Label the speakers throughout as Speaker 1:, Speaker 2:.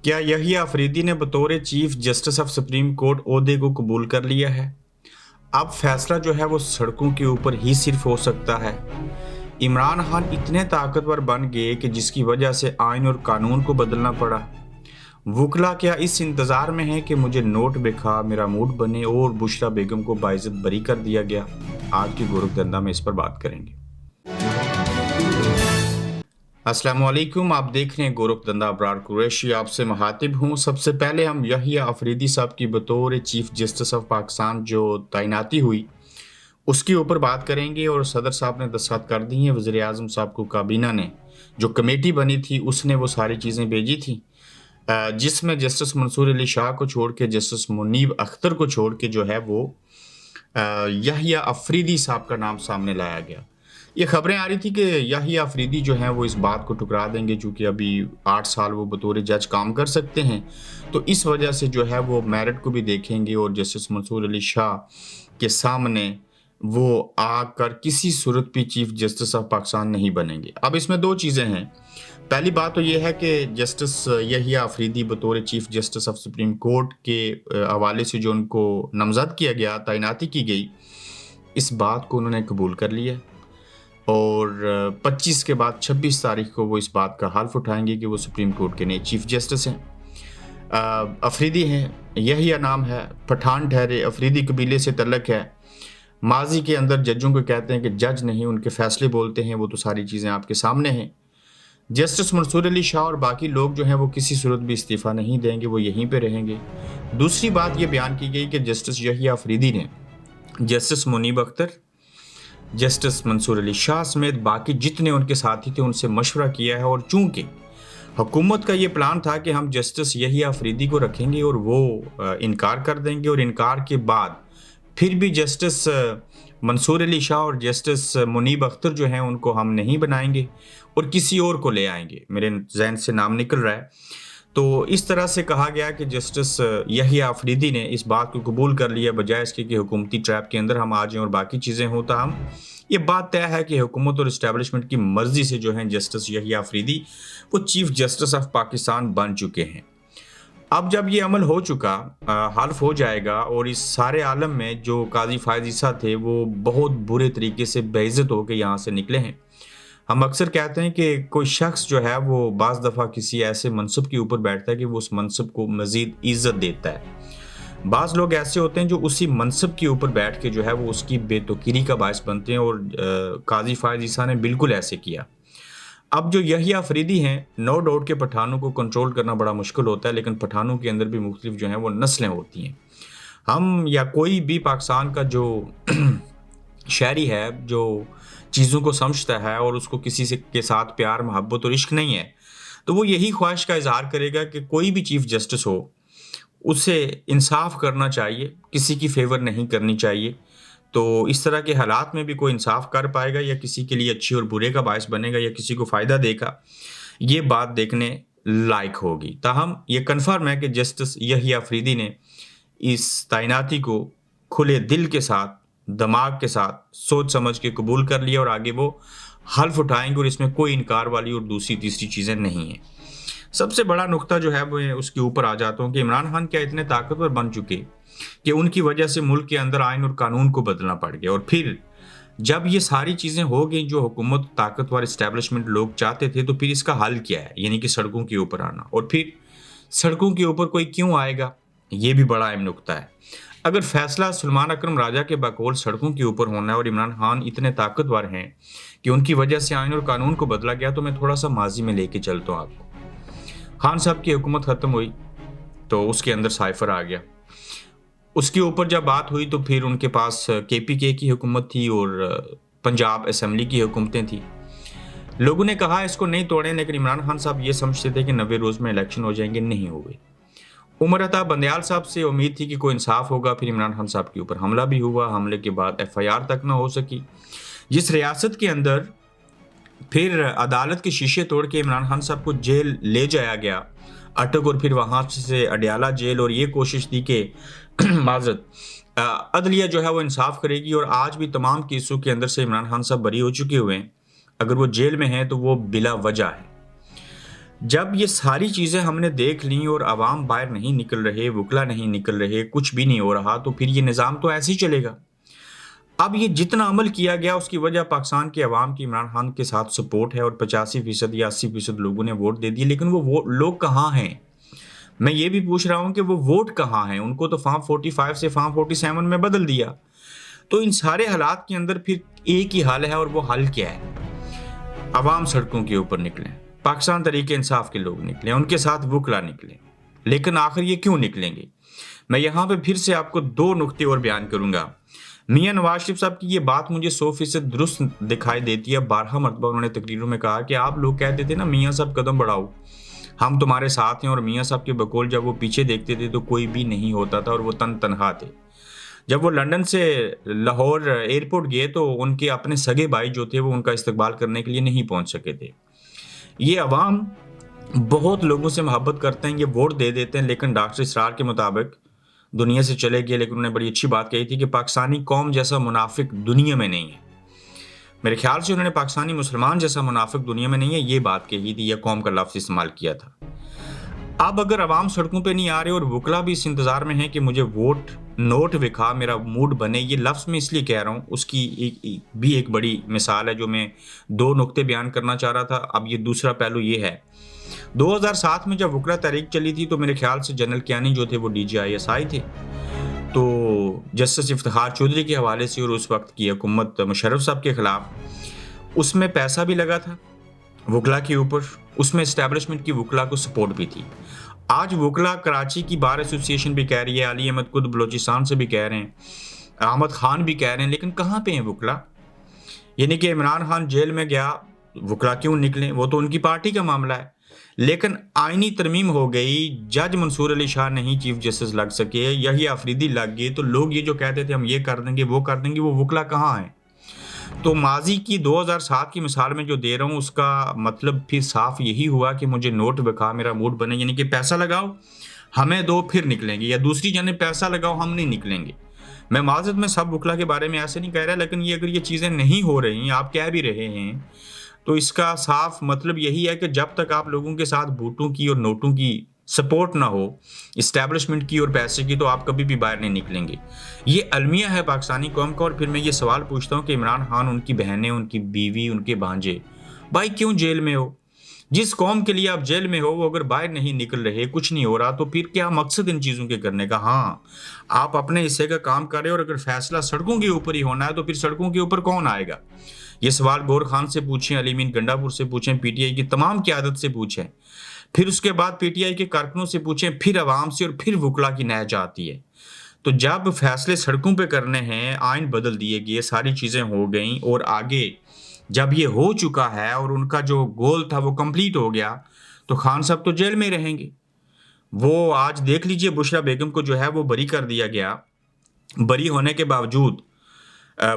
Speaker 1: क्या यहिया अफरीदी ने बतौर chief justice of supreme court ओहदे को कबूल कर लिया है? अब फैसला जो है वो सड़कों के ऊपर ही सिर्फ हो सकता है। इमरान खान इतने ताकतवर बन गए कि जिसकी वजह से आइन और कानून को बदलना पड़ा। वकला क्या इस इंतज़ार में है कि मुझे नोट बेखा मेरा मूड बने और बुशरा बेगम को बाइज्जत बरी कर दिया गया? आज की गोरखधंधा में इस पर बात करेंगे। अस्सलाम वालेकुम, आप देख रहे हैं गोरखधंधा अबरार कुरैशी, आपसे मुखातिब हूँ। सबसे पहले हम यहिया अफरीदी साहब की बतौर चीफ जस्टिस ऑफ पाकिस्तान जो तैनाती हुई उसके ऊपर बात करेंगे। और सदर साहब ने दस्तखत कर दी हैं, वज़ीर आज़म साहब को काबीना ने जो कमेटी बनी थी उसने वो सारी चीज़ें भेजी थी, जिसमें जस्टिस मंसूर अली शाह को छोड़ के जस्टिस मुनीब अख्तर को छोड़ के जो है वो यहिया अफरीदी साहब का नाम सामने लाया गया। ये खबरें आ रही थी कि यहिया अफरीदी जो हैं वो इस बात को ठुकरा देंगे, चूँकि अभी 8 साल वो बतौर जज काम कर सकते हैं, तो इस वजह से जो है वो मेरिट को भी देखेंगे और जस्टिस मंसूर अली शाह के सामने वो आकर किसी सूरत भी चीफ जस्टिस ऑफ पाकिस्तान नहीं बनेंगे। अब इसमें 2 चीज़ें हैं। पहली बात तो ये है कि जस्टिस यहिया अफरीदी बतौर chief justice of supreme court के हवाले से जो उनको नामज़द किया गया, तैनाती की गई, इस बात को उन्होंने कबूल कर लिया और 25 के बाद 26 तारीख को वो इस बात का हल्फ उठाएंगे कि वो सुप्रीम कोर्ट के नए चीफ जस्टिस हैं। अफरीदी हैं, यहिया नाम है, पठान ठहरे, अफरीदी कबीले से तल्लक है। माजी के अंदर जजों को कहते हैं कि जज नहीं, उनके फैसले बोलते हैं, वो तो सारी चीज़ें आपके सामने हैं। जस्टिस मंसूर अली शाह और बाकी लोग जो हैं वो किसी सूरत भी इस्तीफ़ा नहीं देंगे, वो यहीं पे रहेंगे। दूसरी बात ये बयान की गई कि जस्टिस यहिया अफरीदी ने जस्टिस मुनीब अख्तर, जस्टिस मंसूर अली शाह समेत बाकी जितने उनके साथी थे उनसे मशवरा किया है, और चूंकि हुकूमत का ये प्लान था कि हम जस्टिस यहिया अफरीदी को रखेंगे और वो इनकार कर देंगे, और इनकार के बाद फिर भी जस्टिस मंसूर अली शाह और जस्टिस मुनीब अख्तर जो हैं उनको हम नहीं बनाएंगे और किसी और को ले आएंगे। मेरे जहन से नाम निकल रहा है। तो इस तरह से कहा गया कि जस्टिस यहिया अफरीदी ने इस बात को कबूल कर लिया, बजाय इसके कि हुकूमती ट्रैप के अंदर हम आ जाएं और बाकी चीज़ें हों। हम ये बात तय है कि हुकूमत और इस्टेब्लिशमेंट की मर्जी से जो है जस्टिस यहिया अफरीदी वो चीफ जस्टिस ऑफ पाकिस्तान बन चुके हैं। अब जब ये अमल हो चुका, हल्फ हो जाएगा, और इस सारे आलम में जो काजी फायज ईसा थे वो बहुत बुरे तरीके से बेइज्जत होकर यहाँ से निकले हैं। हम अक्सर कहते हैं कि कोई शख्स जो है वो बाज़ दफ़ा किसी ऐसे मनसब के ऊपर बैठता है कि वो उस मनसब को मज़ीद इज़्ज़त देता है। बाज़ लोग ऐसे होते हैं जो उसी मनसब के ऊपर बैठ के जो है वो उसकी बेतुकीरी का बायस बनते हैं, और काजी फायज ईसा ने बिल्कुल ऐसे किया। अब जो यहिया अफरीदी हैं, नो डाउट के पठानों को कंट्रोल करना बड़ा मुश्किल होता है, लेकिन पठानों के अंदर भी मुख्तलिफ जो हैं वो नस्लें होती हैं। हम या कोई भी पाकिस्तान का जो शहरी है, जो चीज़ों को समझता है और उसको किसी से के साथ प्यार मोहब्बत और इश्क नहीं है, तो वो यही ख्वाहिश का इजहार करेगा कि कोई भी चीफ जस्टिस हो उसे इंसाफ करना चाहिए, किसी की फेवर नहीं करनी चाहिए। तो इस तरह के हालात में भी कोई इंसाफ कर पाएगा या किसी के लिए अच्छी और बुरे का बायस बनेगा या किसी को फ़ायदा देगा, ये बात देखने लायक होगी। ताहम ये कन्फर्म है कि जस्टिस यहिया अफरीदी ने इस तैनाती को खुले दिल के साथ, दिमाग के साथ, सोच समझ के कबूल कर लिया और आगे वो हल्फ उठाएंगे, और इसमें कोई इनकार वाली और दूसरी तीसरी चीज़ें नहीं हैं। सबसे बड़ा नुक्ता जो है वो उसके ऊपर आ जाता हूँ कि इमरान खान क्या इतने ताकतवर बन चुके कि उनकी वजह से मुल्क के अंदर आइन और कानून को बदलना पड़ गया। और फिर जब ये सारी चीज़ें हो गई जो हुकूमत, ताकतवर इस्टेब्लिशमेंट लोग चाहते थे, तो फिर इसका हल क्या है? यानी कि सड़कों के ऊपर आना। और फिर सड़कों के ऊपर कोई क्यों आएगा, ये भी बड़ा अहम नुक्ता है। अगर फैसला सुलेमान अकरम राजा के बकौल सड़कों के ऊपर होना है और इमरान खान इतने ताकतवर हैं कि उनकी वजह से आइन और कानून को बदला गया, तो मैं थोड़ा सा माजी में लेके चलता हूँ आपको। खान साहब की हुकूमत ख़त्म हुई तो उसके अंदर साइफर आ गया। उसके ऊपर जब बात हुई तो फिर उनके पास KPK की हुकूमत थी और पंजाब असम्बली की हुकूमतें थी। लोगों ने कहा इसको नहीं तोड़ें, लेकिन इमरान खान साहब ये समझते थे कि 90 रोज़ में इलेक्शन हो जाएंगे, नहीं हुए। उमर अता बंदयाल साहब से उम्मीद थी कि कोई इंसाफ होगा, फिर इमरान खान साहब के ऊपर हमला भी हुआ। हमले के बाद FIR तक ना हो सकी। जिस रियासत के अंदर फिर अदालत के शीशे तोड़ के इमरान खान साहब को जेल ले जाया गया, अटक, और फिर वहाँ से अडियाला जेल, और ये कोशिश थी कि माजरत अदलिया जो है वो इंसाफ करेगी, और आज भी तमाम केसों के अंदर से इमरान खान साहब बरी हो चुके हुए हैं। अगर वो जेल में हैं तो वो बिला वजह है। जब ये सारी चीज़ें हमने देख ली और अवाम बाहर नहीं निकल रहे, वुकला नहीं निकल रहे, कुछ भी नहीं हो रहा, तो फिर ये निज़ाम तो ऐसे ही चलेगा। अब ये जितना अमल किया गया उसकी वजह पाकिस्तान की अवाम की इमरान खान के साथ सपोर्ट है और 85% या 80% लोगों ने वोट दे दिए, लेकिन वो लोग कहाँ हैं? मैं ये भी पूछ रहा हूँ कि वो वोट कहाँ हैं? उनको तो फार्म 45 से फार्म 47 में बदल दिया। तो इन सारे हालात के अंदर फिर एक ही हल है और वो हल क्या है? अवाम सड़कों के ऊपर निकले, पाकिस्तान तरीके इंसाफ के लोग निकले, उनके साथ वुकला निकले। लेकिन आखिर ये क्यों निकलेंगे? मैं यहाँ पे फिर से आपको 2 नुक्ते और बयान करूंगा। मियां नवाज शरीफ साहब की ये बात मुझे 100% दुरुस्त दिखाई देती है। 12 मरतबा उन्होंने तकरीरों में कहा कि आप लोग कहते थे ना मियां साहब कदम बढ़ाओ, हम तुम्हारे साथ हैं, और मियां साहब के बकौल जब वो पीछे देखते थे तो कोई भी नहीं होता था और वो तनहा थे। जब वो लंदन से लाहौर एयरपोर्ट गए तो उनके अपने सगे भाई जो थे वो उनका इस्तकबाल करने के लिए नहीं पहुंच सके थे। ये अवाम बहुत लोगों से मोहब्बत करते हैं, ये वोट दे देते हैं, लेकिन डॉक्टर इसरार के मुताबिक दुनिया से चले गए। लेकिन उन्होंने बड़ी अच्छी बात कही थी कि पाकिस्तानी कौम जैसा मुनाफिक दुनिया में नहीं है। मेरे ख्याल से उन्होंने पाकिस्तानी मुसलमान जैसा मुनाफिक दुनिया में नहीं है, ये बात कही थी, यह कौम का लफ्ज़ इस्तेमाल किया था। अब अगर अवाम सड़कों पे नहीं आ रहे और वुकला भी इस इंतज़ार में है कि मुझे वोट नोट दिखा, मेरा मूड बने, ये लफ्ज़ मैं इसलिए कह रहा हूँ, उसकी एक बड़ी मिसाल है जो मैं 2 नुक्ते बयान करना चाह रहा था। अब ये दूसरा पहलू ये है, 2007 में जब वुकला तहरीक चली थी तो मेरे ख्याल से जनरल कियानी जो थे वो DGISI थे, तो जस्टिस इफ्तिखार चौधरी के हवाले से और उस वक्त की हुकूमत मुशर्रफ साहब के ख़िलाफ़ उसमें पैसा भी लगा था वुकला के ऊपर, उसमें इस्टेब्लिशमेंट की वुकला को सपोर्ट भी थी। आज वुकला कराची की बार एसोसिएशन भी कह रही है, अली अहमद खुद बलोचिस्तान से भी कह रहे हैं, अहमद खान भी कह रहे हैं, लेकिन कहाँ पे हैं वुकला? यानी कि इमरान खान जेल में गया, वुकला क्यों निकले? वो तो उनकी पार्टी का मामला है। लेकिन आईनी तरमीम हो गई, जज मंसूर अली शाह नहीं चीफ जस्टिस लग सके, यही अफरीदी लग गए, तो लोग ये जो कहते थे हम ये कर देंगे वो कर देंगे, वो वुकला कहाँ है? तो माजी की 2007 की मिसाल में जो दे रहा हूँ उसका मतलब फिर साफ यही हुआ कि मुझे नोट दिखा, मेरा मूड बने, यानी कि पैसा लगाओ हमें दो फिर निकलेंगे, या दूसरी जाने पैसा लगाओ हम नहीं निकलेंगे। मैं माजरत में सब वुकला के बारे में ऐसे नहीं कह रहा, लेकिन ये अगर ये चीज़ें नहीं हो रही, आप कह भी रहे हैं, तो इसका साफ मतलब यही है कि जब तक आप लोगों के साथ बूटों की और नोटों की सपोर्ट ना हो, इस्टेब्लिशमेंट की और पैसे की, तो आप कभी भी बाहर नहीं निकलेंगे। ये अलमिया है पाकिस्तानी कौम का। और फिर मैं ये सवाल पूछता हूँ कि इमरान खान, उनकी बहनें, उनकी बीवी, उनके भांजे, भाई क्यों जेल में हो? जिस कौम के लिए आप जेल में हो वो अगर बाहर नहीं निकल रहे, कुछ नहीं हो रहा, तो फिर क्या मकसद इन चीज़ों के करने का? हाँ, आप अपने हिस्से का काम कर रहे हो और अगर फैसला सड़कों के ऊपर ही होना है तो फिर सड़कों के ऊपर कौन आएगा? ये सवाल गौर खान से पूछें, अलीमीन गंडापुर से पूछें, PTI की तमाम क़यादत से पूछें, फिर उसके बाद PTI के कारकुनों से पूछें, फिर अवाम से, और फिर वुकला की नहज आती है। तो जब फैसले सड़कों पे करने हैं, आइन बदल दिए गए, सारी चीज़ें हो गई, और आगे जब ये हो चुका है और उनका जो गोल था वो कंप्लीट हो गया, तो खान साहब तो जेल में रहेंगे। वो आज देख लीजिए, बुशरा बेगम को जो है वो बरी कर दिया गया। बरी होने के बावजूद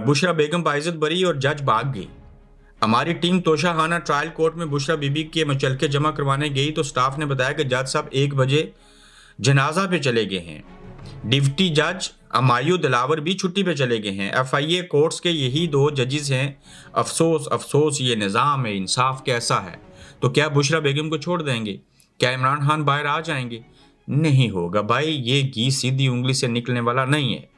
Speaker 1: बुशरा बेगम बाइज्जत बरी और जज भाग गई। हमारी टीम तोशाखाना ट्रायल कोर्ट में बुशरा बीबी के मचलके जमा करवाने गई तो स्टाफ ने बताया कि जज साहब 1 बजे जनाजा पे चले गए हैं। डिप्टी जज अमायू दिलावर भी छुट्टी पे चले गए हैं। FIA कोर्ट्स के यही 2 जजेस हैं। अफसोस अफसोस, ये निज़ाम है, इंसाफ कैसा है। तो क्या बुशरा बेगम को छोड़ देंगे? क्या इमरान खान बाहर आ जाएंगे? नहीं होगा भाई, ये घी सीधी उंगली से निकलने वाला नहीं है।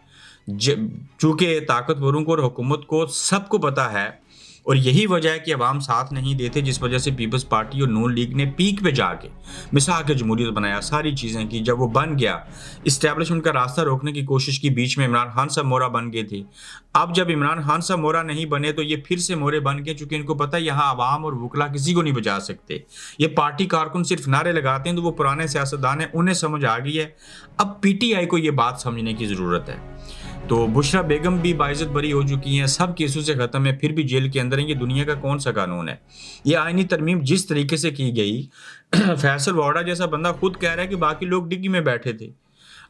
Speaker 1: चूंकि ताकतवरों को और हुकूमत को सबको पता है, और यही वजह है कि अवाम साथ नहीं देते, जिस वजह से पीपल्स पार्टी और नून लीग ने पीक पे जाके मिसाल के जमहूरियत बनाया, सारी चीज़ें की। जब वो बन गया, इस्टेब्लिशमेंट का रास्ता रोकने की कोशिश की, बीच में इमरान खान साहब मोहरा बन गए थे। अब जब इमरान खान साहब मोहरा नहीं बने तो ये फिर से मोहरे बन गए, चूंकि इनको पता है यहाँ अवाम और वुकला किसी को नहीं बचा सकते। ये पार्टी कारकुन सिर्फ नारे लगाते हैं, तो वो पुराने सियासतदान हैं, उन्हें समझ आ गई है। अब PTI को ये बात समझने की ज़रूरत है। तो बुशरा बेगम भी बाइज्जत बरी हो चुकी हैं, सब केसों से ख़त्म है, फिर भी जेल के अंदर हैं। ये दुनिया का कौन सा कानून है? ये आईनी तरमीम जिस तरीके से की गई, फैसल वाडा जैसा बंदा खुद कह रहा है कि बाकी लोग डिग्गी में बैठे थे।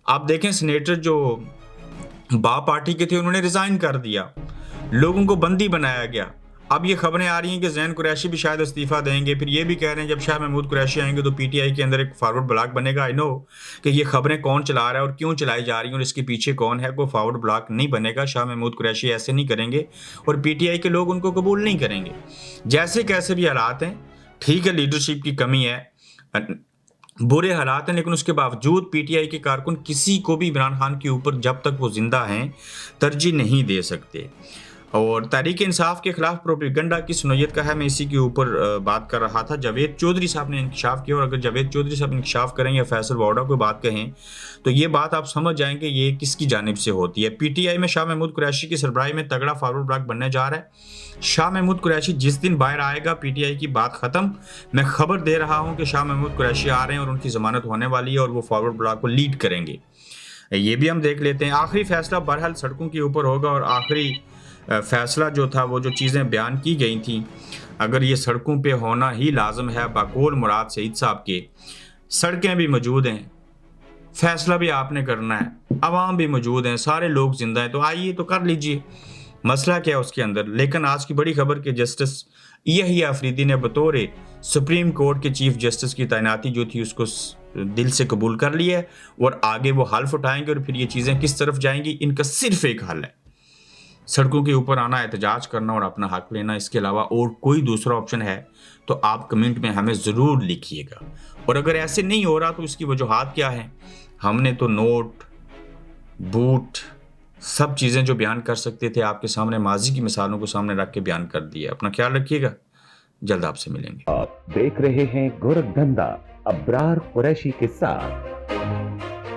Speaker 1: आप देखें, सीनेटर जो बा पार्टी के थे उन्होंने रिज़ाइन कर दिया, लोगों को बंदी बनाया गया। अब ये खबरें आ रही हैं कि जैन कुरैशी भी शायद इस्तीफ़ा देंगे। फिर ये भी कह रहे हैं जब शाह महमूद कुरैशी आएंगे तो PTI के अंदर एक फॉरवर्ड ब्लॉक बनेगा। आई नो कि ये खबरें कौन चला रहा है और क्यों चलाई जा रही हैं और इसके पीछे कौन है। कोई फॉरवर्ड ब्लॉक नहीं बनेगा, शाह महमूद कुरैशी ऐसे नहीं करेंगे और PTI के लोग उनको कबूल नहीं करेंगे। जैसे कैसे भी हालात हैं, ठीक है, लीडरशिप की कमी है, बुरे हालात हैं, लेकिन उसके बावजूद पीटीआई के कारकुन किसी को भी इमरान खान के ऊपर जब तक वो जिंदा हैं तरजीह नहीं दे सकते। और तहरीक इंसाफ के खिलाफ प्रोपेगंडा की सुनैयत का है, मैं इसी के ऊपर बात कर रहा था। जावेद चौधरी साहब ने इंकशाफ किया, और अगर जावेद चौधरी साहब इंकशाफ करें या फैसल वाडा को बात कहें तो ये बात आप समझ जाएंगे ये किसकी जानिब से होती है। पीटीआई में शाह महमूद कुरैशी की सरबराही में तगड़ा फॉरवर्ड ब्लॉक बनने जा रहा है। शाह महमूद कुरैशी जिस दिन बाहर आएगा पीटीआई की बात खत्म। मैं खबर दे रहा हूं कि शाह महमूद कुरैशी आ रहे हैं और उनकी जमानत होने वाली है और वो फॉरवर्ड ब्लॉक को लीड करेंगे। ये भी हम देख लेते हैं। आखिरी फैसला बहरहाल सड़कों के ऊपर होगा, और आखिरी फैसला जो था, वो जो चीज़ें बयान की गई थी, अगर ये सड़कों पे होना ही लाजम है बकौल मुराद सईद साहब के, सड़कें भी मौजूद हैं, फैसला भी आपने करना है, अवाम भी मौजूद हैं, सारे लोग जिंदा हैं, तो आइए तो कर लीजिए, मसला क्या है उसके अंदर। लेकिन आज की बड़ी खबर कि जस्टिस यहिया अफरीदी ने बतौर सुप्रीम कोर्ट के चीफ जस्टिस की तैनाती जो थी उसको दिल से कबूल कर लिया है, और आगे वो हल्फ उठाएंगे, और फिर ये चीज़ें किस तरफ जाएंगी, इनका सिर्फ एक हल है, सड़कों के ऊपर आना, एहतजाज करना और अपना हक लेना। इसके अलावा और कोई दूसरा ऑप्शन है तो आप कमेंट में हमें ज़रूर लिखिएगा। और अगर ऐसे नहीं हो रहा तो इसकी वजूहात क्या है। हमने तो नोट, बूट, सब चीज़ें जो बयान कर सकते थे आपके सामने माजी की मिसालों को सामने रख के बयान कर दिया। अपना ख्याल रखिएगा, जल्द आपसे मिलेंगे।
Speaker 2: आप देख रहे हैं गोरखधंधा अब्रार कुरैशी के साथ।